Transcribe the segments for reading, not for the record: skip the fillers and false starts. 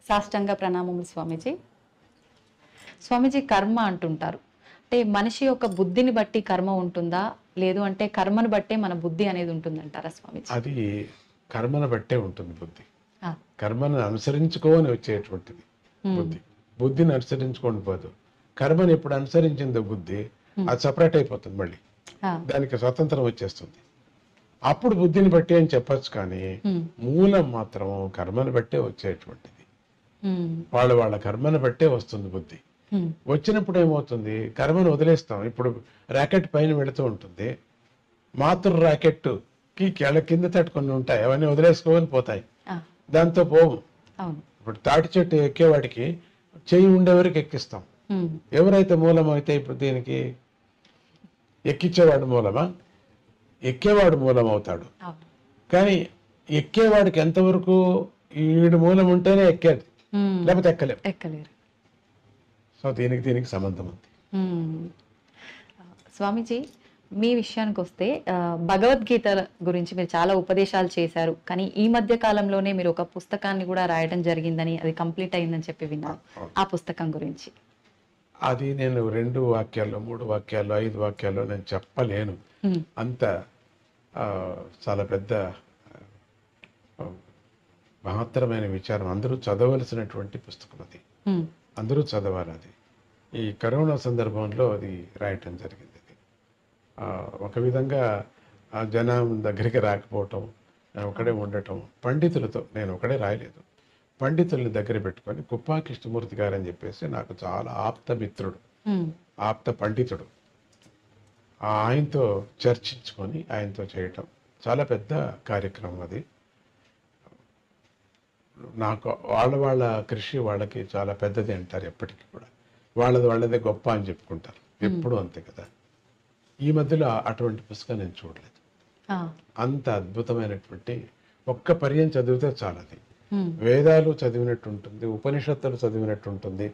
సాష్టాంగ ప్రణామములు స్వామీజీ. స్వామీజీ, కర్మ అంటుంటారు, అంటే మనిషి యొక్క బుద్ధిని బట్టి కర్మ ఉంటుందా, లేదు అంటే కర్మను బట్టే మన బుద్ధి అనేది ఉంటుందంటారా స్వామీజీ? అది కర్మను బట్టే ఉంటుంది బుద్ధి. కర్మను అనుసరించుకోని వచ్చేటువంటిది బుద్ధి. బుద్ధిని అనుసరించుకోని పోదు. కర్మను ఎప్పుడు అనుసరించిందో బుద్ధి, అది సపరేట్ అయిపోతుంది, మళ్ళీ దానికి స్వతంత్రం వచ్చేస్తుంది. అప్పుడు బుద్ధిని బట్టి అని చెప్పచ్చు, కానీ మూలం మాత్రం కర్మను బట్టే వచ్చేటువంటిది. వాళ్ళ కర్మను బట్టే వస్తుంది బుద్ధి. వచ్చినప్పుడు ఏమవుతుంది, కర్మను వదిలేస్తాం. ఇప్పుడు ర్యాకెట్ పైన వెళుతూ ఉంటుంది, మాతృ ర్యాకెట్ కి కింద తట్టుకొని ఉంటాయి, అవన్నీ వదిలేసుకోని పోతాయి, దాంతో పోవు. ఇప్పుడు తాటి చెట్టు ఎక్కేవాడికి చెయ్యి ఉండేవరకు ఎక్కిస్తాం. ఎవరైతే మూలం అయితే ఇప్పుడు దీనికి ఎక్కించేవాడు మూలమా? ఎక్కేవాడు మూలం అవుతాడు. కానీ ఎక్కేవాడికి ఎంతవరకు ఈడు మూలం ఉంటేనే ఎక్కేది, లేకపోతే ఎక్కలేరు. సో దీనికి సంబంధం ఉంది. స్వామీజీ, మీ విషయానికి వస్తే భగవద్గీత గురించి మీరు చాలా ఉపదేశాలు చేశారు, కానీ ఈ మధ్య కాలంలోనే మీరు ఒక పుస్తకాన్ని కూడా రాయడం జరిగిందని, అది కంప్లీట్ అయిందని చెప్పి విన్నాను. ఆ పుస్తకం గురించి అది నేను 2 వాక్యాల్లో 3 వాక్యాల్లో 5 వాక్యాల్లో నేను చెప్పలేను. అంత చాలా పెద్ద మహత్తరమైన విచారం, అందరూ చదవలసినటువంటి పుస్తకం అది. అందరూ చదవాలి. అది ఈ కరోనా సందర్భంలో అది రాయటం జరిగింది. అది ఒక విధంగా జనం దగ్గరికి రాకపోవటం, ఒకడే ఉండటం, పండితులతో, నేను ఒకడే రాయలేదు, పండితుల్ని దగ్గర పెట్టుకొని, కుప్పా కృష్ణమూర్తి గారు అని చెప్పేసి నాకు చాలా ఆప్త మిత్రుడు, ఆప్త పండితుడు, ఆయనతో చర్చించుకొని ఆయనతో చేయటం చాలా పెద్ద కార్యక్రమం అది. నాకు వాళ్ళ కృషి వాళ్ళకి చాలా పెద్దది అంటారు ఎప్పటికీ కూడా. వాళ్ళదే గొప్ప అని చెప్పుకుంటారు ఎప్పుడు, అంతే కదా. ఈ మధ్యలో అటువంటి పుస్తకం నేను చూడలేదు. అంత అద్భుతమైనటువంటి ఒక్క పర్యం చదివితే చాలా, అది వేదాలు చదివినట్టు ఉంటుంది, ఉపనిషత్తులు చదివినట్టు ఉంటుంది.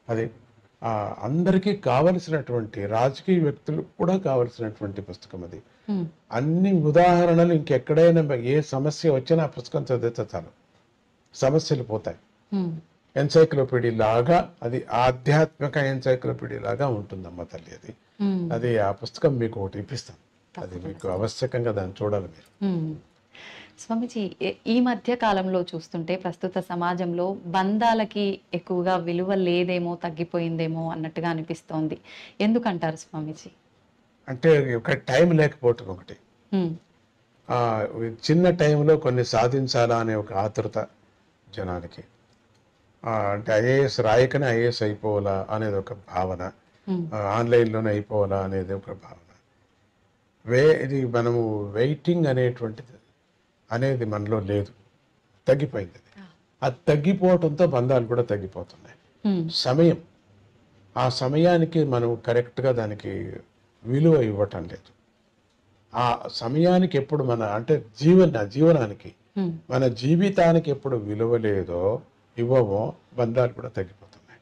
అది అందరికీ కావలసినటువంటి, రాజకీయ వ్యక్తులు కూడా కావలసినటువంటి పుస్తకం అది. అన్ని ఉదాహరణలు ఇంకెక్కడైనా ఏ సమస్య వచ్చినా ఆ పుస్తకం చదివితే చాలు, సమస్యలు పోతాయి. ఎన్సైక్లోపీడియా లాగా, అది ఆధ్యాత్మిక ఎన్సైక్లోపీడియా లాగా ఉంటుందమ్మ తల్లి. అది ఆ పుస్తకం మీకు ఒకటి ఇప్పిస్తాం, అది మీకు ఆవశ్యకంగా దాన్ని చూడాలి మీరు. స్వామీజీ, ఈ మధ్య కాలంలో చూస్తుంటే ప్రస్తుత సమాజంలో బంధాలకి ఎక్కువగా విలువ లేదేమో, తగ్గిపోయిందేమో అన్నట్టుగా అనిపిస్తోంది. ఎందుకంటారు స్వామీజీ? అంటే ఒక టైం లేకపోవటం ఒకటి, చిన్న టైంలో కొన్ని సాధించాలా అనే ఒక ఆతృత జనానికి, అంటే ఐఏఎస్ రాయకనే ఐఏఎస్ అయిపోవాలా అనేది ఒక భావన, ఆన్లైన్లోనే అయిపోవాలా అనేది ఒక భావన. ఇది మనము వెయిటింగ్ అనేది మనలో లేదు, తగ్గిపోయింది. అది తగ్గిపోవటంతో బంధాలు కూడా తగ్గిపోతున్నాయి. సమయం, ఆ సమయానికి మనం కరెక్ట్గా దానికి విలువ ఇవ్వటం లేదు. ఆ సమయానికి ఎప్పుడు అంటే జీవనానికి, మన జీవితానికి ఎప్పుడు విలువ లేదో, ఇవ్వమో, బంధాలు కూడా తగ్గిపోతున్నాయి.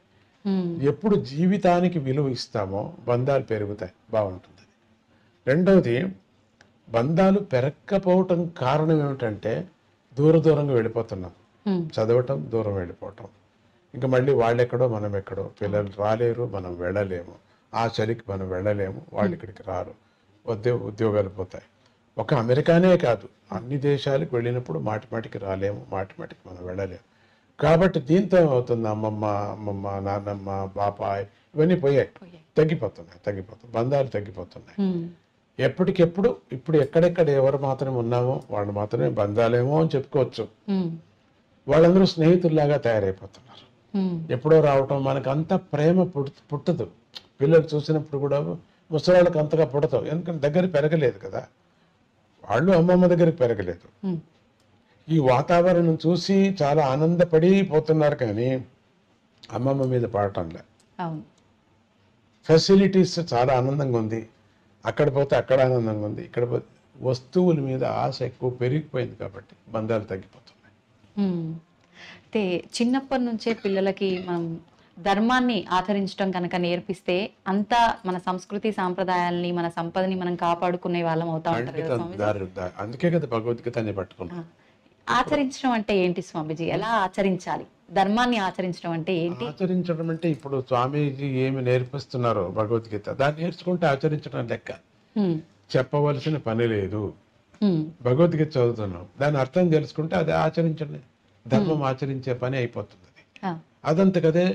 ఎప్పుడు జీవితానికి విలువ ఇస్తామో బంధాలు పెరుగుతాయి, బాగుంటుంది. రెండవది, బంధాలు పెరగకపోవటం కారణం ఏమిటంటే దూరంగా వెళ్ళిపోతున్నాం, చదవటం, దూరం వెళ్ళిపోవటం. ఇంకా మళ్ళీ వాళ్ళెక్కడో మనం ఎక్కడో, పిల్లలు రాలేరు, మనం వెళ్ళలేము, ఆ చలికి మనం వెళ్ళలేము, వాళ్ళు ఇక్కడికి రారు, ఉద్యోగాలు పోతాయి. ఒక అమెరికానే కాదు, అన్ని దేశాలకు వెళ్ళినప్పుడు మాటికి రాలేము, మాటికి మనం వెళ్ళలేము. కాబట్టి దీంతో ఏమవుతుంది, అమ్మమ్మ, నాన్నమ్మ, బాపాయ్ ఇవన్నీ తగ్గిపోతున్నాయి, బంధాలు తగ్గిపోతున్నాయి. ఎప్పటికెప్పుడు ఇప్పుడు ఎక్కడెక్కడ ఎవరు మాత్రమే ఉన్నామో వాళ్ళు మాత్రమే బంధాలేమో అని చెప్పుకోవచ్చు. వాళ్ళందరూ స్నేహితుల్లాగా తయారైపోతున్నారు. ఎప్పుడో రావటం, మనకు అంత ప్రేమ పుట్టదు. పిల్లలు చూసినప్పుడు కూడా ముసలాళ్ళకి అంతగా పుడతావు, ఎందుకంటే దగ్గర పెరగలేదు కదా, వాళ్ళు అమ్మమ్మ దగ్గరికి పెరగలేదు. ఈ వాతావరణం చూసి చాలా ఆనందపడిపోతున్నారు, కానీ అమ్మమ్మ మీద పడటంలే. ఫెసిలిటీస్ చాలా ఆనందంగా ఉంది, అక్కడ పోతే అక్కడ ఆనందంగా ఉంది, ఇక్కడ పోతే వస్తువుల మీద ఆశ ఎక్కువ పెరిగిపోయింది, కాబట్టి బంధాలు తగ్గిపోతున్నాయి. అంటే చిన్నప్పటి నుంచే పిల్లలకి మనం ధర్మాన్ని ఆచరించడం కనుక నేర్పిస్తే అంతా మన సంస్కృతి సాంప్రదాయాల్ని మన సంపదని మనం కాపాడుకునే వాళ్ళం అవుతా ఉంటారు కదా స్వామీజీ. అందుకే కదా భగవద్గీతని పట్టుకున్నాం. ఆచరించడం అంటే ఏంటి స్వామీజీ? ఎలా ఆచరించాలి? ధర్మాన్ని ఆచరించడం అంటే ఏంటి? ఆచరించడం అంటే ఇప్పుడు స్వామీజీ ఏమి నేర్పిస్తున్నారో భగవద్గీత దాన్ని నేర్చుకుంటే ఆచరించడం లెక్క. చెప్పవలసిన పని లేదు. భగవద్గీత చదువుతున్నాం, దాని అర్థం తెలుసుకుంటే అది ఆచరించండి, ధర్మం ఆచరించే పని అయిపోతుంది. అదంతకదే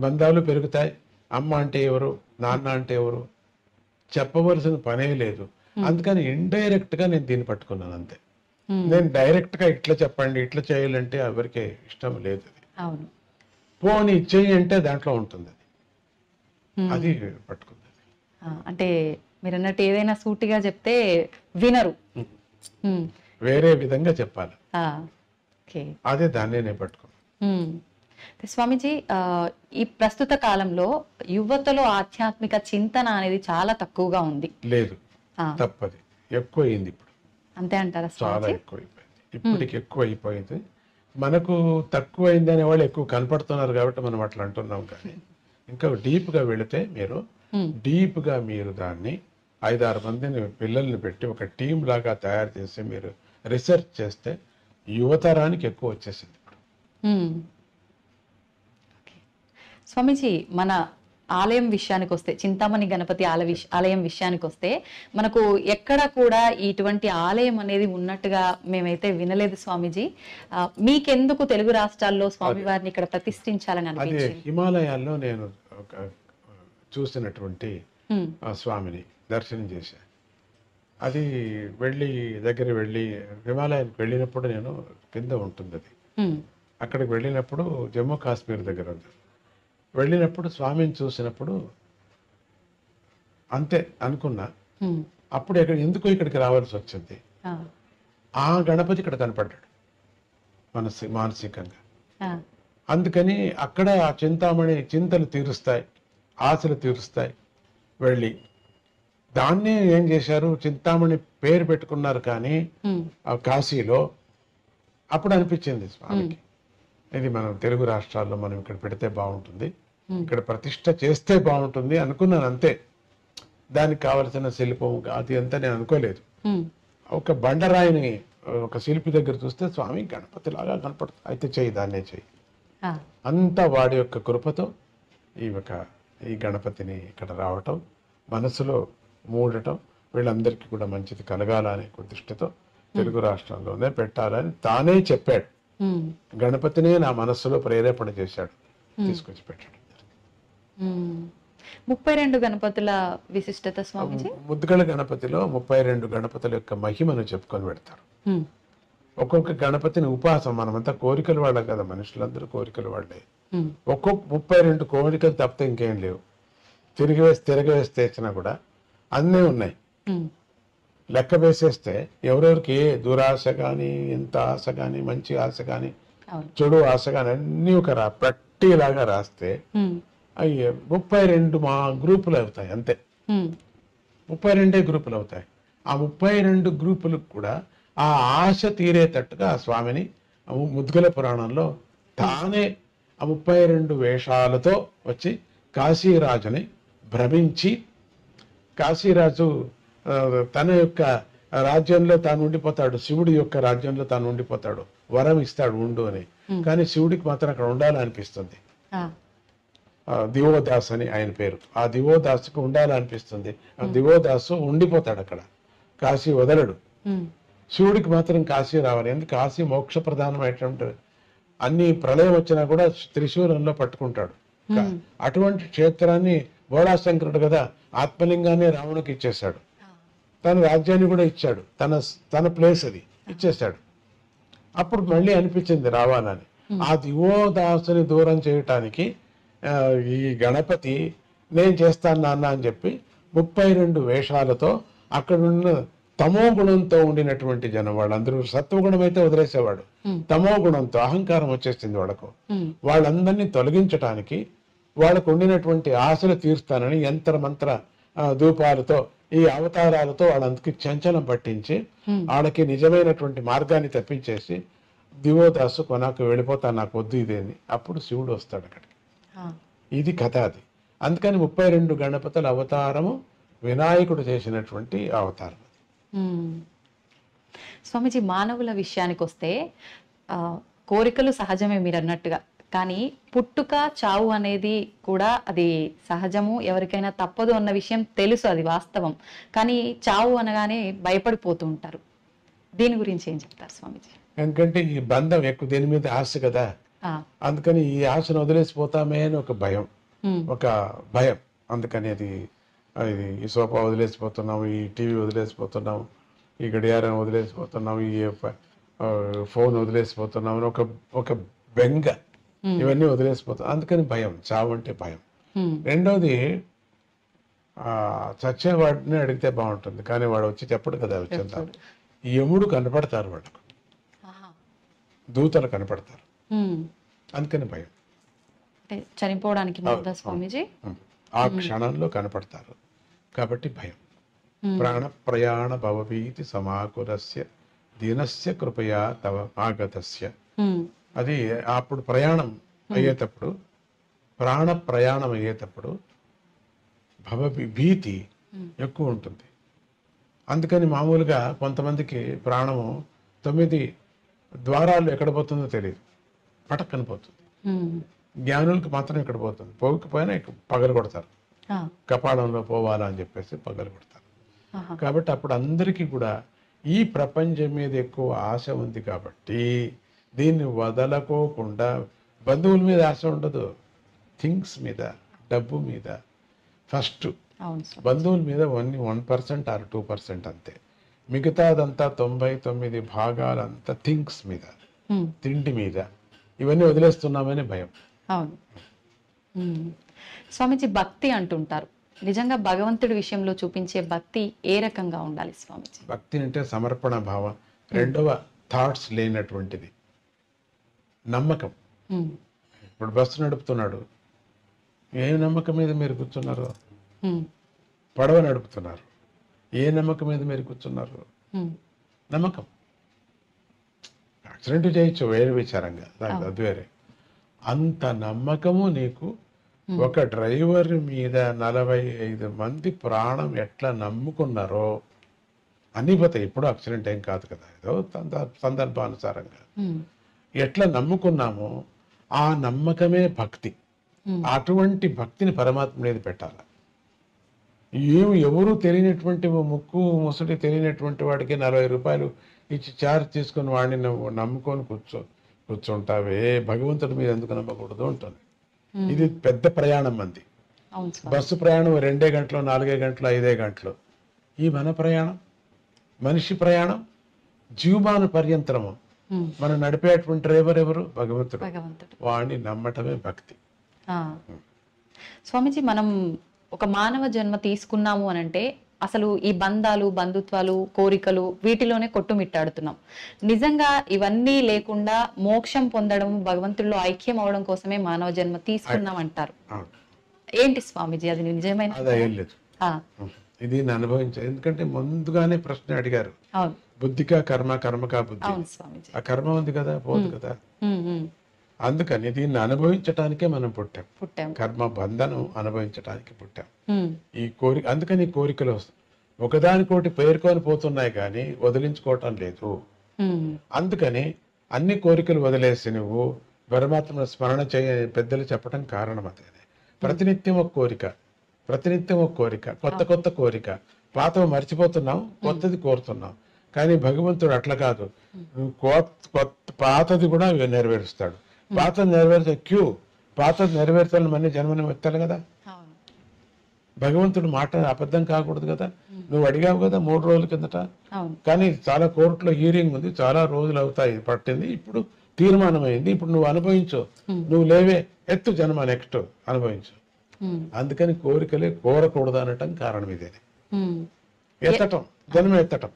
బంధాలు పెరుగుతాయి. అమ్మ అంటే ఎవరు, నాన్న అంటే ఎవరు చెప్పవలసిన పనే లేదు. అందుకని ఇండైరెక్ట్ గా నేను దీన్ని పట్టుకున్నాను అంతే. నేను డైరెక్ట్ గా ఇట్లా చెప్పండి ఇట్లా చేయాలంటే ఎవరికి ఇష్టం లేదు. అవును, పోనీ చెయ్యి అంటే దాంట్లో ఉంటుంది, అది పట్టుకుంది. అంటే మీరు అన్నట్టు ఏదైనా సూటిగా చెప్తే వినరు, వేరే విధంగా చెప్పాలి. అదే దాన్ని నేను పట్టుకున్నాను. స్వామీజీ, ఈ ప్రస్తుత కాలంలో యువతలో ఆధ్యాత్మిక చింతన అనేది చాలా తక్కువగా ఉంది. లేదు, తప్పది, ఎక్కువ అయింది ఇప్పుడు. అంతే అంటారా? చాలా ఎక్కువ అయిపోయింది, ఇప్పటికి ఎక్కువ అయిపోయింది. మనకు తక్కువ అయింది అనే వాళ్ళు ఎక్కువ కనపడుతున్నారు కాబట్టి మనం అట్లా అంటున్నాం. కానీ ఇంకా డీప్ గా వెళితే మీరు డీప్ గా మీరు దాన్ని 5-6 మందిని పిల్లల్ని పెట్టి ఒక టీం లాగా తయారు చేసి మీరు రీసెర్చ్ చేస్తే యువతరానికి ఎక్కువ వచ్చేసింది ఇప్పుడు. స్వామీజీ, మన ఆలయం విషయానికి వస్తే, చింతామణి గణపతి ఆలయం విషయానికి వస్తే మనకు ఎక్కడ కూడా ఇటువంటి ఆలయం అనేది ఉన్నట్టుగా మేమైతే వినలేదు స్వామీజీ. మీకెందుకు తెలుగు రాష్ట్రాల్లో స్వామివారిని ఇక్కడ ప్రతిష్ఠించాలని అనిపించింది? హిమాలయాల్లో నేను చూసినటువంటి స్వామిని దర్శనం చేశాను. అది దగ్గర వెళ్ళి హిమాలయానికి వెళ్ళినప్పుడు నేను కింద ఉంటుంది అది. అక్కడికి వెళ్ళినప్పుడు జమ్మూ కాశ్మీర్ దగ్గర ఉంది. వెళ్ళినప్పుడు స్వామిని చూసినప్పుడు అంతే అనుకున్నా. అప్పుడు ఎందుకు ఇక్కడికి రావాల్సి వచ్చింది, ఆ గణపతి ఇక్కడ కనపడ్డాడు మానసికంగా. అందుకని అక్కడ ఆ చింతామణి చింతలు తీరుస్తాయి, ఆశలు తీరుస్తాయి. వెళ్ళి దాన్ని ఏం చేశారు, చింతామణి పేరు పెట్టుకున్నారు. కానీ ఆ కాశీలో అప్పుడు అనిపించింది స్వామికి, ఇది మనం తెలుగు రాష్ట్రాల్లో మనం ఇక్కడ పెడితే బాగుంటుంది, ఇక్కడ ప్రతిష్ట చేస్తే బాగుంటుంది అనుకున్నాను అంతే. దానికి కావలసిన శిల్పం అది అంతా నేను అనుకోలేదు. ఒక బండరాయిని ఒక శిల్పి దగ్గర చూస్తే స్వామి గణపతి లాగా కనపడుతుంది, అయితే చెయ్యి, దాన్నే చెయ్యి. అంతా వాడి యొక్క కృపతో ఈ గణపతిని ఇక్కడ రావటం, మనసులో మూడటం, వీళ్ళందరికీ కూడా మంచిది కలగాలనే దృష్టితో తెలుగు రాష్ట్రంలోనే పెట్టాలని తానే చెప్పాడు. గణపతినే నా మనస్సులో ప్రేరేపణ చేశాడు, తీసుకొచ్చి పెట్టాడు. 32 గణపతుల విశిష్టత స్వామిజీ. ముద్దుగల గణపతిలో 32 గణపతుల యొక్క మహిమను చెప్పుకొని పెడతారు. ఒక్కొక్క గణపతిని ఉపాసం, మనమంతా కోరికలు వాళ్ళం కదా, మనుషులందరూ కోరికలు వాళ్ళే. ఒక్కొక్క 32 కోరికలు తప్పితే ఇంకేం లేవు. తిరగవేస్తే ఇచ్చినా కూడా అన్నీ ఉన్నాయి. లెక్క వేసేస్తే ఎవరెవరికి ఏ దురాశ కానీ, ఎంత ఆశ కానీ, మంచి ఆశ కానీ, చెడు ఆశ కానీ అన్నీ ఒక పట్టీలాగా రాస్తే అయ్యే 32 మా గ్రూపులు అవుతాయి అంతే. 32 గ్రూపులు అవుతాయి. ఆ 32 గ్రూపులకు కూడా ఆ ఆశ తీరేటట్టుగా ఆ స్వామిని ముద్గల పురాణంలో తానే ఆ 32 వేషాలతో వచ్చి కాశీరాజుని భ్రమించి, కాశీరాజు తన యొక్క రాజ్యంలో తాను ఉండిపోతాడు, శివుడి యొక్క రాజ్యంలో తాను ఉండిపోతాడు, వరం ఇస్తాడు ఉండు అని. కానీ శివుడికి మాత్రం అక్కడ ఉండాలనిపిస్తుంది. దివోదాస్ అని ఆయన పేరు. ఆ దివోదాసుకు ఉండాలనిపిస్తుంది. ఆ దివోదాసు ఉండిపోతాడు అక్కడ, కాశీ వదలడు. శివుడికి మాత్రం కాశీ రావాలి, ఎందుకు కాశీ మోక్ష ప్రధానమైనటువంటి అన్ని ప్రళయం వచ్చినా కూడా త్రిశూలంలో పట్టుకుంటాడు. అటువంటి క్షేత్రాన్ని బోళాశంకరుడు కదా ఆత్మలింగాన్ని రావణుకి ఇచ్చేశాడు, తన రాజ్యాన్ని కూడా ఇచ్చాడు, తన ప్లేస్ అది ఇచ్చేశాడు. అప్పుడు మళ్ళీ అనిపించింది రావాలని. ఆ దివోదాసుని దూరం చేయటానికి ఈ గణపతి నేను చేస్తాను నాన్న అని చెప్పి 32 వేషాలతో అక్కడున్న తమో గుణంతో ఉండినటువంటి జనం, వాళ్ళందరూ సత్వగుణం అయితే వదిలేసేవాడు, తమో గుణంతో అహంకారం వచ్చేసింది వాళ్ళకు. వాళ్ళందరినీ తొలగించటానికి, వాళ్ళకు ఉండినటువంటి ఆశలు తీరుస్తానని యంత్ర మంత్ర ధూపాలతో, ఈ అవతారాలతో వాళ్ళందరికీ చంచలం పట్టించి వాళ్ళకి నిజమైనటువంటి మార్గాన్ని తప్పించేసి దివోదాసు కొనాకు వెళ్ళిపోతా, నాకు వద్దు ఇదేని. అప్పుడు శివుడు వస్తాడు అక్కడికి. ఇది కథ అది. అందుకని 32 గణపతుల అవతారము వినాయకుడు చేసినటువంటి అవతారం. స్వామీజీ, మానవుల విషయానికి వస్తే కోరికలు సహజమే మీరు అన్నట్టుగా, కానీ పుట్టుక చావు అనేది కూడా అది సహజము, ఎవరికైనా తప్పదు అన్న విషయం తెలుసు, అది వాస్తవం. కానీ చావు అనగానే భయపడిపోతూ ఉంటారు. దీని గురించి ఏం చెప్తారు స్వామీజీ? ఎందుకంటే ఈ బంధం ఎక్కువ, దీని మీద ఆశ కదా, అందుకని ఈ ఆశను వదిలేసిపోతామే అని ఒక భయం, ఒక భయం. అందుకని ఈ సోఫా వదిలేసిపోతున్నాం, ఈ టీవీ వదిలేసిపోతున్నాం, ఈ గడియారం వదిలేసిపోతున్నాం, ఈ ఫోన్ వదిలేసిపోతున్నాం అని ఒక బెంగ, ఇవన్నీ వదిలేసిపోతాం. అందుకని భయం, చావు అంటే భయం. రెండోది, చచ్చేవాడిని అడిగితే బాగుంటుంది, కానీ వాడు వచ్చి చెప్పడు కదా, వచ్చేంత యముడు కనపడతారు, వాడుకు దూతలు కనపడతారు, అందుకని భయం. చనిపోవడానికి స్వామీజీ ఆ క్షణంలో కనపడతారు కాబట్టి భయం. ప్రాణ ప్రయాణ భవభీతి సమాకులస్య దీనస్య కృపయా తవ ఆగతస్య. అది అప్పుడు ప్రయాణం అయ్యేటప్పుడు, ప్రాణ ప్రయాణం అయ్యేటప్పుడు భీతి ఎక్కువ ఉంటుంది. అందుకని మామూలుగా కొంతమందికి ప్రాణము 9 ద్వారాలు ఎక్కడ పోతుందో తెలియదు, పటక్కన పోతుంది. జ్ఞానులకు మాత్రం ఎక్కడ పోతుంది, పోకపోయినా పగలు కొడతారు, కపాలంలో పోవాలా అని చెప్పేసి పగలు కొడతారు. కాబట్టి అప్పుడు అందరికీ కూడా ఈ ప్రపంచం మీద ఎక్కువ ఆశ ఉంది కాబట్టి దీన్ని వదలకోకుండా, బంధువుల మీద ఆశ ఉండదు, థింగ్స్ మీద, డబ్బు మీద ఫస్ట్, బంధువుల మీద 1% ఆర్ 2% అంతే. మిగతాదంతా 99 భాగాలంతా థింగ్స్ మీద, తిండి మీద, ఇవన్నీ వదిలేస్తున్నామని భయం. అవును స్వామీజీ, భక్తి అంటుంటారు. నిజంగా భగవంతుడి విషయంలో చూపించే భక్తి ఏ రకంగా ఉండాలి స్వామీజీ? భక్తి అంటే సమర్పణ భావం. రెండవ, థాట్స్ లేనటువంటిది, నమ్మకం. ఇప్పుడు బస్సు నడుపుతున్నాడు, ఏ నమ్మకం మీద మీరు కూర్చున్నారు? పడవ నడుపుతున్నారు, ఏ నమ్మకం మీద మీరు కూర్చున్నారు? నమ్మకం. యాక్సిడెంట్ చేయొచ్చు, వేరే విచారంగా, అది వేరే. అంత నమ్మకము నీకు. ఒక డ్రైవర్ మీద 45 మంది ప్రాణం ఎట్లా నమ్ముకున్నారో అన్నీ పోతాయి. ఇప్పుడు యాక్సిడెంట్ ఏం కాదు కదా, ఏదో సందర్భానుసారంగా ఎట్లా నమ్ముకున్నామో ఆ నమ్మకమే భక్తి. అటువంటి భక్తిని పరమాత్మ మీద పెట్టాలి. ఎవరు తెలియనటువంటి, ముక్కు ముసలి తెలియనటువంటి వాడికి 40 రూపాయలు ఇచ్చి చార్జ్ తీసుకుని వాడిని నమ్ముకొని కూర్చుంటావే, భగవంతుడి మీద ఎందుకు నమ్మకూడదు ఉంటుంది. ఇది పెద్ద ప్రయాణం మంది. బస్సు ప్రయాణం 2 గంటలు, 4 గంటలు, 5 గంటలు. ఈ మన ప్రయాణం, మనిషి ప్రయాణం జీవమాన పర్యంతరము. మనం నడిపేటువంటి డ్రైవర్ ఎవరు? భగవంతుడు. వాడిని నమ్మటమే భక్తి. స్వామీజీ, మనం ఒక మానవ జన్మ తీసుకున్నాము అని అంటే అసలు ఈ బంధాలు, బంధుత్వాలు, కోరికలు వీటిలోనే కొట్టుమిట్టాడుతున్నాం. నిజంగా ఇవన్నీ లేకుండా మోక్షం పొందడం, భగవంతుడిలో ఐక్యం అవడం కోసమే మానవ జన్మ తీసుకున్నాం అంటారు. ఏంటి స్వామీజీ అది నిజమైన? ఇది అనుభవించాలి. ఎందుకంటే ముందుగానే ప్రశ్న అడిగారు, బుద్ధికా కర్మ, కర్మకా బుద్ధి. ఆ కర్మ ఉంది కదా, పోదు కదా. అందుకని దీన్ని అనుభవించటానికే మనం పుట్టాం. కర్మ బంధనం అనుభవించటానికి పుట్టాం. ఈ కోరిక, అందుకని ఈ కోరికలు ఒకదానికోటి పేర్కొని పోతున్నాయి కానీ వదిలించుకోవటం లేదు. అందుకని అన్ని కోరికలు వదిలేసి నువ్వు పరమాత్మ స్మరణ చేయ పెద్దలు చెప్పడం కారణం అదే. ప్రతినిత్యం ఒక కోరిక, ప్రతినిత్యం ఒక కోరిక, కొత్త కొత్త కోరిక. పాతవి మర్చిపోతున్నాం, కొత్తది కోరుతున్నాం. కానీ భగవంతుడు అట్లా కాదు, పాతది కూడా నెరవేరుస్తాడు. పాతది నెరవేర్చే పాతది నెరవేర్చాలని మళ్ళీ జన్మని ఎత్తాలి కదా. భగవంతుడు మాట అబద్ధం కాకూడదు కదా. నువ్వు అడిగావు కదా 3 రోజుల కిందట, కానీ చాలా కోర్టులో హీరింగ్ ఉంది, చాలా రోజులు అవుతాయి పట్టింది, ఇప్పుడు తీర్మానం అయింది, ఇప్పుడు నువ్వు అనుభవించు, నువ్వు లేవే, ఎత్తు జన్మ, నెక్స్ట్ అనుభవించు. అందుకని కోరికలే కోరకూడదు అనటం కారణం ఇదే. ఎత్తటం, జన్మ ఎత్తటం.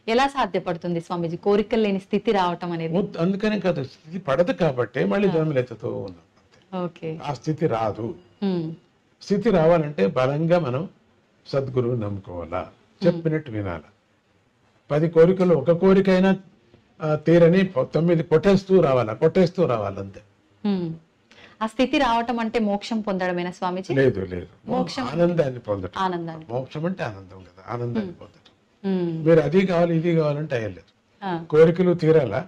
ఎలా సాధ్యపడుతుంది స్వామీజీ కోరికలు లేని స్థితి రావటం అనేది? అందుకనే కదా, స్థితి పడదు కాబట్టి మళ్ళీ జన్మలు ఎత్తుతూ ఉన్నాం. ఆ స్థితి రాదు. స్థితి రావాలంటే బలంగా మనం సద్గురువు నమ్ముకోవాలా, చెప్పినట్టు వినాలా. 10 కోరికలు ఒక కోరికైనా తీరని 9 కొట్టేస్తూ రావాలా అంతే. ఆ స్థితి రావటం అంటే మోక్షం పొందడమేనా స్వామీజీ? లేదు లేదు, మోక్షం ఆనందాన్ని పొందటం. ఆనందాన్ని. మోక్షం అంటే ఆనందం కదా, ఆనందాన్ని పొందటం. ఉమ్, మీరు అది కావాలి ఇది కావాలంటే అయ్యలేదు. ఆ, కోరికలు తీరాలా,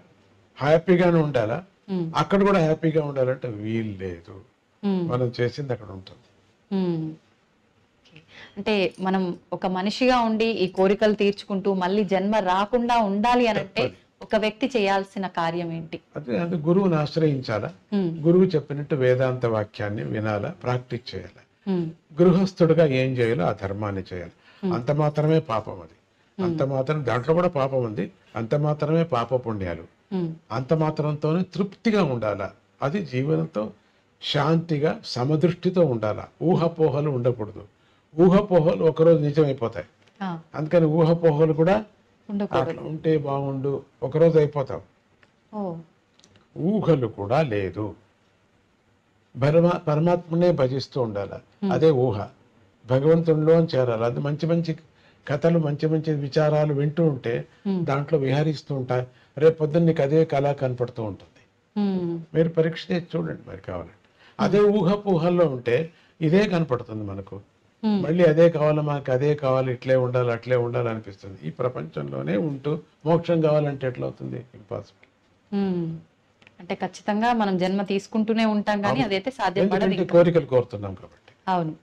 హ్యాపీగానే ఉండాలా, ఉమ్, అక్కడ కూడా హ్యాపీగా ఉండాలంటే వీలు లేదు. ఉమ్, మనం చేసింది అక్కడ ఉంటుంది. ఉమ్. అంటే మనం ఒక మనిషిగా ఉండి ఈ కోరికలు తీర్చుకుంటూ మళ్ళీ జన్మ రాకుండా ఉండాలి అని అంటే ఒక వ్యక్తి చేయాల్సిన కార్యం ఏంటి? అదే అది గురువుని ఆశ్రయించాలా, ఉమ్, గురువు చెప్పినట్టు వేదాంత వాక్యాన్ని వినాలా, ప్రాక్టీస్ చేయాలి. ఉమ్, గృహస్థుడిగా ఏం చేయాలో ఆ ధర్మాన్ని చేయాలి. అంత మాత్రమే పాపం అది, అంత మాత్రం దాంట్లో కూడా పాపం ఉంది, అంత మాత్రమే పాప పుణ్యాలు. ఉమ్, అంత మాత్రంతోనే తృప్తిగా ఉండాలా. అది జీవనంతో శాంతిగా సమదృష్టితో ఉండాలా. ఊహపోహలు ఉండకూడదు. ఊహపోహలు ఒకరోజు నిజమైపోతాయి. ఆ, అందుకని ఊహపోహలు కూడా ఉండకూడదు. అట్లా ఉంటే బాగుండు, ఒకరోజు అయిపోతావు. ఓ, ఊహలు కూడా లేదు. పరమాత్మనే భజిస్తూ ఉండాలి. అదే ఊహ. భగవంతునిలో చేరాలి. అది మంచి మంచి కథలు, మంచి మంచి విచారాలు వింటూ ఉంటే దాంట్లో విహరిస్తూ ఉంటాయి. రేపు పొద్దున్న నీకు అదే కళ కనపడుతూ ఉంటుంది. ఉమ్, మీరు పరీక్ష చేసి చూడండి మరి కావాలంటే. అదే ఊహల్లో ఉంటే ఇదే కనపడుతుంది మనకు. మళ్ళీ అదే కావాలి, మనకు అదే కావాలి, ఇట్లే ఉండాలి, అట్లే ఉండాలి అనిపిస్తుంది. ఈ ప్రపంచంలోనే ఉంటూ మోక్షం కావాలంటే ఎట్లా అవుతుంది? ఇంపాసిబుల్. ఉమ్. అంటే ఖచ్చితంగా మనం జన్మ తీసుకుంటూనే ఉంటాం కానీ అదైతే సాధ్యపడదు ఎందుకంటే ఇంకా. కోరికలు కోరుతున్నాం కాబట్టి. అవును.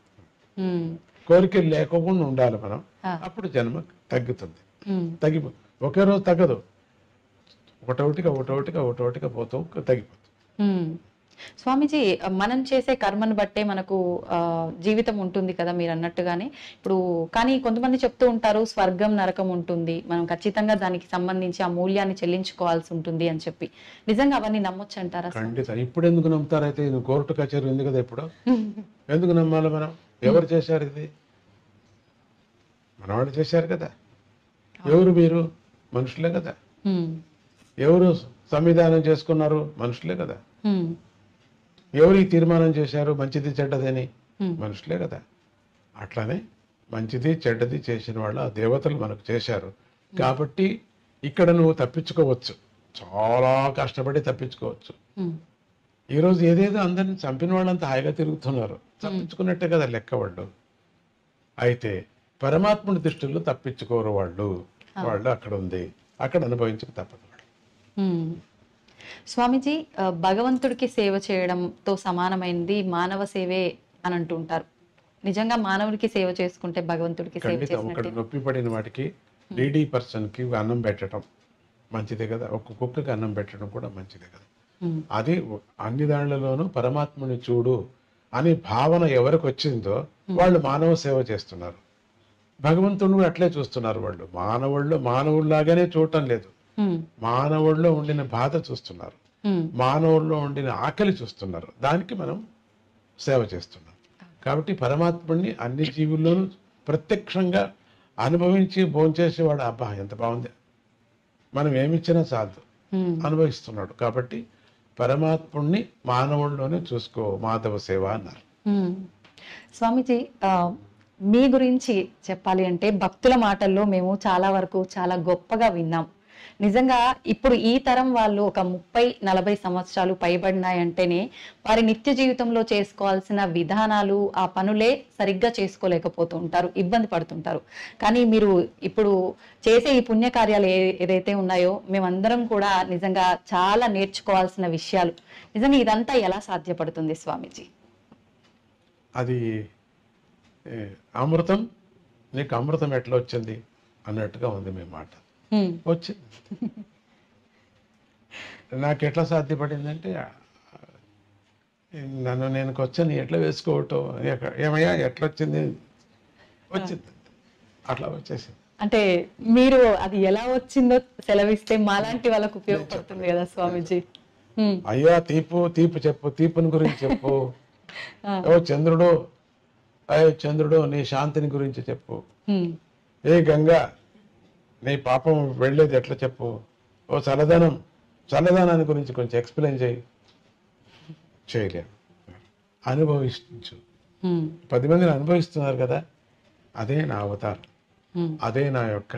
ఉమ్, కోరికలు లేకుండా ఉండాలి మనం. ఆ. అప్పుడు జన్మ తగ్గుతుంది. ఉమ్, ఒకే రోజు తగ్గదు. ఒకటొకటిగా పోతూ తగ్గిపోతుంది. ఉమ్. స్వామీజీ, మనం చేసే కర్మను బట్టే మనకు జీవితం ఉంటుంది కదా మీరు అన్నట్టుగానే. ఇప్పుడు కానీ కొంతమంది చెప్తూ ఉంటారు స్వర్గం నరకం ఉంటుంది, మనం ఖచ్చితంగా దానికి సంబంధించి ఆ మూల్యాన్ని చెల్లించుకోవాల్సి ఉంటుంది అని చెప్పి. నిజంగా అవన్నీ నమ్మొచ్చు అంటారా? ఖండిత. ఇప్పుడు ఎందుకు నమ్ముతారైతే? ఇది కోర్టు కచేరీ ఉంది కదా ఇప్పుడు. ఎందుకు నమ్మాలి మనం? ఎవరు చేశారు ఇది? మనవాళ్ళు చేశారు కదా. ఎవరు మీరు? మనుషులే కదా. ఉమ్, ఎవరు సంవిధానం చేసుకున్నారు? మనుషులే కదా. ఉమ్, ఎవరు ఈ తీర్మానం చేశారు మంచిది చెడ్డదని? Hmm. మనుషులే కదా. అట్లానే మంచిది చెడ్డది చేసిన వాళ్ళు ఆ దేవతలు మనకు చేశారు కాబట్టి ఇక్కడ నువ్వు తప్పించుకోవచ్చు, చాలా కష్టపడి తప్పించుకోవచ్చు. ఉమ్, ఈరోజు ఏదేదో అందరిని చంపిన వాళ్ళంతా హాయిగా తిరుగుతున్నారు, తప్పించుకున్నట్టే కదా లెక్క వాళ్ళు. అయితే పరమాత్ముడి దృష్టిలో తప్పించుకోరు వాళ్ళు. వాళ్ళు అక్కడ ఉంది, అక్కడ అనుభవించక తప్పదు. ఉమ్. స్వామీజీ, భగవంతుడికి సేవ చేయడంతో సమానమైనది మానవ సేవే అని అంటుంటారు. నిజంగా మానవుడికి సేవ చేసుకుంటే భగవంతుడికి సేవ ఖండిత. ఒకటి చేసినట్టే. నొప్పి పడిన వాటికి డీడీ పర్సన్కి అన్నం పెట్టడం మంచిదే కదా. ఒక కుక్కకి అన్నం పెట్టడం కూడా మంచిదే కదా. ఉమ్, అది అన్ని దాళ్లలోనూ పరమాత్మని చూడు అనే భావన ఎవరికి వచ్చిందో వాళ్ళు మానవ సేవ చేస్తున్నారు. భగవంతుని కూడా అట్లే చూస్తున్నారు. వాళ్ళు మానవుల్లాగానే చూడటం లేదు. ఉమ్, మానవుల్లో ఉండిన బాధ చూస్తున్నారు, ఉమ్, మానవుల్లో ఉండిన ఆకలి చూస్తున్నారు. దానికి మనం సేవ చేస్తున్నాం. కాబట్టి పరమాత్ముడిని అన్ని జీవుల్లోనూ ప్రత్యక్షంగా అనుభవించి భోంచేసేవాడు. అబ్బా ఎంత బాగుంది, మనం ఏమిచ్చినా చాలు, ఉమ్. అనుభవిస్తున్నాడు. కాబట్టి పరమాత్ముడిని మానవుల్లోనే చూసుకో, మాధవ సేవ అన్నారు. ఉమ్. స్వామీజీ, మీ గురించి చెప్పాలి అంటే భక్తుల మాటల్లో మేము చాలా వరకు చాలా గొప్పగా విన్నాం. నిజంగా ఇప్పుడు ఈ తరం వాళ్ళు ఒక 30-40 సంవత్సరాలు పైబడినాయంటేనే వారి నిత్య జీవితంలో చేసుకోవాల్సిన విధానాలు, ఆ పనులే సరిగ్గా చేసుకోలేకపోతూ ఉంటారు, ఇబ్బంది పడుతుంటారు. కానీ మీరు ఇప్పుడు చేసే ఈ పుణ్యకార్యాలు ఏదైతే ఉన్నాయో మేమందరం కూడా నిజంగా చాలా నేర్చుకోవాల్సిన విషయాలు. నిజంగా ఇదంతా ఎలా సాధ్యపడుతుంది స్వామీజీ? అది అమృతం, నీకు అమృతం ఎట్లా వచ్చింది అన్నట్టుగా ఉంది మీ మాట. వచ్చింది. నాకు ఎట్లా సాధ్యపడిందంటే నేను వచ్చాను ఎట్లా వేసుకోవటం, ఏమయ్యా ఎట్లా వచ్చింది, వచ్చింది, అట్లా వచ్చేసింది. అంటే మీరు అది ఎలా వచ్చిందో సెలవిస్తే మాలాంటి వాళ్ళకు ఉపయోగపడుతుంది కదా స్వామీజీ. అయ్యా తీపు చెప్పు, తీపుని గురించి చెప్పు. ఓ చంద్రుడు నీ శాంతిని గురించి చెప్పు. ఏ గంగా నీ పాపం వెళ్ళేది ఎట్లా చెప్పు. ఓ చల్లదనాన్ని గురించి కొంచెం ఎక్స్ప్లెయిన్ చేయలేము. అనుభవించు. 10 మందిని అనుభవిస్తున్నారు కదా, అదే నా అవతారం, అదే నా యొక్క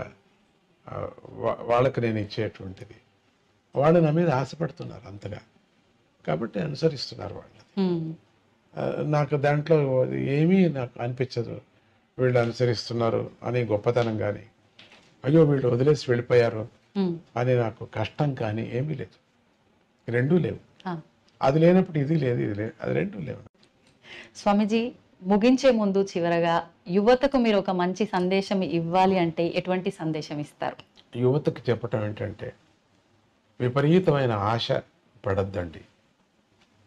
వాళ్ళకి నేను ఇచ్చేటువంటిది. వాళ్ళు నా మీద ఆశపడుతున్నారు అంతగా. కాబట్టి అనుసరిస్తున్నారు వాళ్ళు. ఉమ్, నాకు దాంట్లో ఏమీ నాకు అనిపించదు వీళ్ళు అనుసరిస్తున్నారు అని గొప్పతనం కానీ, అయ్యో వీళ్ళు వదిలేసి వెళ్ళిపోయారు ఉమ్, అని నాకు కష్టం కానీ ఏమీ లేదు. రెండూ లేవు. ఆ. అది లేనప్పుడు ఇది లేదు, ఇది లేదు, అది రెండూ లేవు. స్వామీజీ, ముగించే ముందు చివరగా యువతకు మీరు ఒక మంచి సందేశం ఇవ్వాలి అంటే ఎటువంటి సందేశం ఇస్తారు? యువతకు చెప్పటం ఏంటంటే, విపరీతమైన ఆశ పడద్దండి.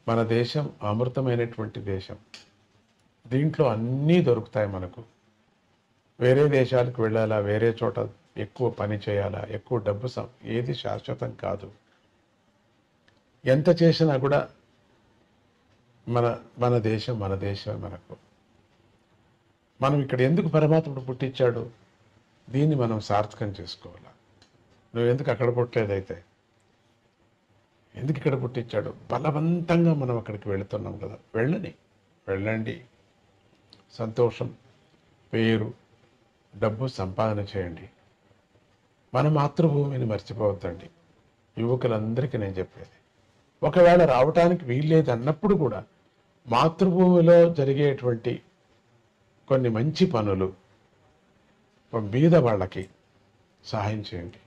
మన దేశం అమృతమైనటువంటి దేశం. దీంట్లో అన్నీ దొరుకుతాయి మనకు. వేరే దేశాలకు వెళ్ళాలా, వేరే చోట ఎక్కువ పని చేయాలా, ఎక్కువ డబ్బు ఏది శాశ్వతం కాదు. ఎంత చేసినా కూడా మన మన దేశం మనకు. మనం ఇక్కడ ఎందుకు పరమాత్ముడు పుట్టించాడు, దీన్ని మనం సార్థకం చేసుకోవాలా. నువ్వు ఎందుకు అక్కడ పుట్టలేదైతే, ఎందుకు ఇక్కడ పుట్టించాడు? బలవంతంగా మనం అక్కడికి వెళుతున్నాం కదా, వెళ్ళండి. సంతోషం, పేరు, డబ్బు సంపాదన చేయండి. మన మాతృభూమిని మర్చిపోవద్దండి. యువకులందరికీ నేను చెప్పేది, ఒకవేళ రావటానికి వీల్లేదు అన్నప్పుడు కూడా మాతృభూమిలో జరిగేటువంటి కొన్ని మంచి పనులు బీద వాళ్ళకి సహాయం చేయండి.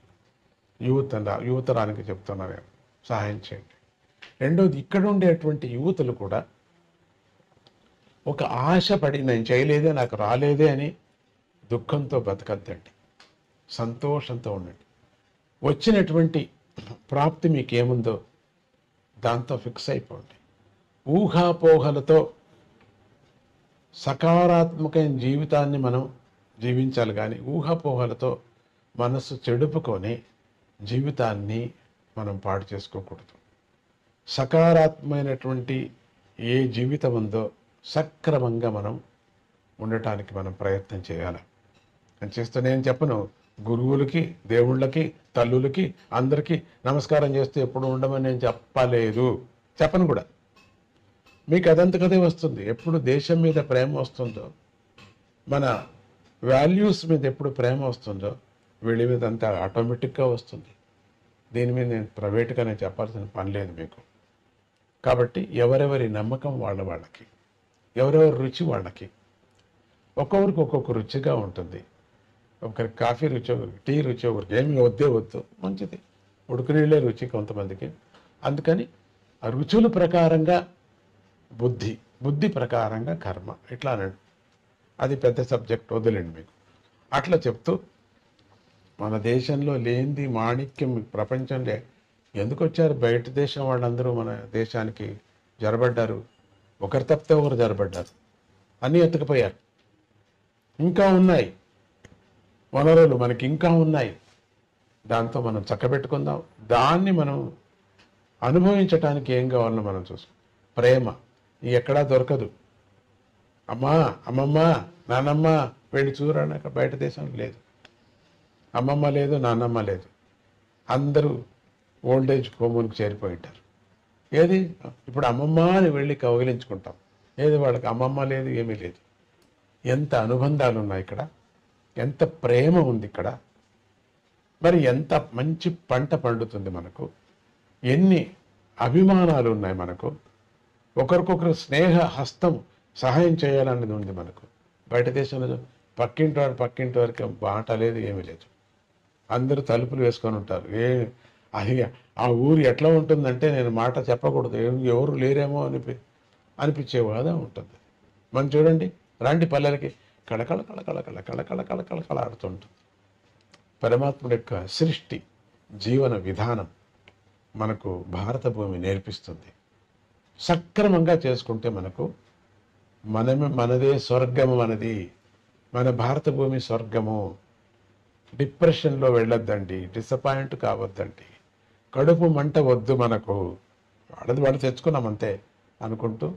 యువతరానికి చెప్తున్నాను నేను, సహాయం చేయండి. రెండోది, ఇక్కడ ఉండేటువంటి యువతులు కూడా ఒక ఆశపడి నేను చేయలేదే, నాకు రాలేదే అని దుఃఖంతో బతకద్దండి. సంతోషంతో ఉండండి. వచ్చినటువంటి ప్రాప్తి మీకేముందో దాంతో ఫిక్స్ అయిపోండి. ఊహాపోహలతో సకారాత్మకమైన జీవితాన్ని మనం జీవించాలి, కానీ ఊహాపోహలతో మనస్సు చెడుపుకొని జీవితాన్ని మనం పాడు చేసుకోకూడదు. సకారాత్మకమైనటువంటి ఏ జీవితం ఉందో సక్రమంగా మనం ఉండటానికి మనం ప్రయత్నం చేయాలి. అని చేస్తూ నేను చెప్పను, గురువులకి, దేవుళ్ళకి, తల్లులకి అందరికీ నమస్కారం చేస్తూ ఎప్పుడు ఉండమని నేను చెప్పను కూడా. మీకు అదంతకదే వస్తుంది. ఎప్పుడు దేశం మీద ప్రేమ వస్తుందో, మన వాల్యూస్ మీద ఎప్పుడు ప్రేమ వస్తుందో, వీళ్ళ మీద అంతా ఆటోమేటిక్గా వస్తుంది. దీని మీద నేను ప్రైవేట్గా నేను చెప్పాల్సిన పని లేదు మీకు. కాబట్టి ఎవరెవరి నమ్మకం వాళ్ళకి, ఎవరెవరి రుచి వాళ్ళకి. ఒక్కొక్కరికి ఒక్కొక్క రుచిగా ఉంటుంది. ఒకరికి కాఫీ రుచి, ఒకరికి టీ రుచి, ఒకరికి ఏమి వద్దు, మంచిది. ఉడుకు నీళ్ళే రుచి కొంతమందికి. అందుకని ఆ రుచుల ప్రకారంగా బుద్ధి ప్రకారంగా కర్మ, ఇట్లా అనండి. అది పెద్ద సబ్జెక్ట్, వదిలేండి మీకు. అట్లా చెప్తూ, మన దేశంలో లేనిది మాణిక్యం ప్రపంచంలో ఎందుకు వచ్చారు? బయట దేశం వాళ్ళందరూ మన దేశానికి జరబడ్డారు. ఒకరు తప్పితే ఒకరు జరబడ్డారు, అన్నీ ఎత్తుకుపోయారు. ఇంకా ఉన్నాయి వనరులు, మనకి ఇంకా ఉన్నాయి. దాంతో మనం చక్కబెట్టుకుందాం. దాన్ని మనం అనుభవించటానికి ఏం కావాలో మనం చూసుకో. ప్రేమ ఎక్కడా దొరకదు. అమ్మమ్మ, నాన్నమ్మ వెళ్ళి చూడడానికి బయట దేశంలో లేదు. అమ్మమ్మ లేదు, నాన్నమ్మ లేదు. అందరూ ఓల్డేజ్ హోములకు చేరిపోయి ఉంటారు. ఏది ఇప్పుడు అమ్మమ్మ అని వెళ్ళి కౌగిలించుకుంటాం. ఏది వాళ్ళకి అమ్మమ్మ లేదు, ఏమీ లేదు. ఎంత అనుబంధాలు ఉన్నాయి ఇక్కడ, ఎంత ప్రేమ ఉంది ఇక్కడ. మరి ఎంత మంచి పంట పండుతుంది మనకు, ఎన్ని అభిమానాలు ఉన్నాయి మనకు. ఒకరికొకరు స్నేహ హస్తం సహాయం చేయాలనేది ఉంది మనకు. బయట దేశంలో పక్కింటి వారికి బాట లేదు, ఏమీ లేదు. అందరూ తలుపులు వేసుకొని ఉంటారు. అది ఆ ఊరు ఎట్లా ఉంటుందంటే, నేను మాట చెప్పకూడదు, ఎవరు లేరేమో అనిపించేవాదా ఉంటుంది. మనం చూడండి, రాంటి పల్లెలకి కళకళ ఆడుతుంటుంది. పరమాత్ముడి యొక్క సృష్టి, జీవన విధానం మనకు భారత భూమి నేర్పిస్తుంది. సక్రమంగా చేసుకుంటే మనకు మనదే స్వర్గము. మన భారత భూమి స్వర్గము. డిప్రెషన్లో వెళ్ళొద్దండి, డిసప్పాయింట్ కావద్దండి, కడుపు మంట వద్దు మనకు. వాళ్ళు తెచ్చుకున్నాం అంతే అనుకుంటూ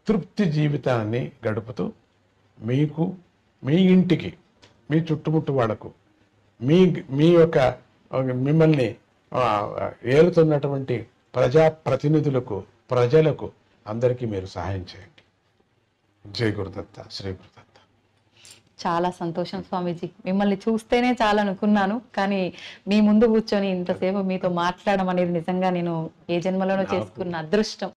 తృప్తి జీవితాన్ని గడుపుతూ మీకు, మీ ఇంటికి, మీ చుట్టుముట్టు వాళ్ళకు, మీ యొక్క మిమ్మల్ని ఏలుతున్నటువంటి ప్రజాప్రతినిధులకు, ప్రజలకు అందరికీ మీరు సహాయం చేయండి. జై గురుదత్త, శ్రీ గురుదత్త. చాలా సంతోషం స్వామీజీ. మిమ్మల్ని చూస్తేనే చాలా అనుకున్నాను, కానీ మీ ముందు కూర్చొని ఇంతసేపు మీతో మాట్లాడడం అనేది నిజంగా నేను ఏ జన్మలోనో చేసుకున్న అదృష్టం.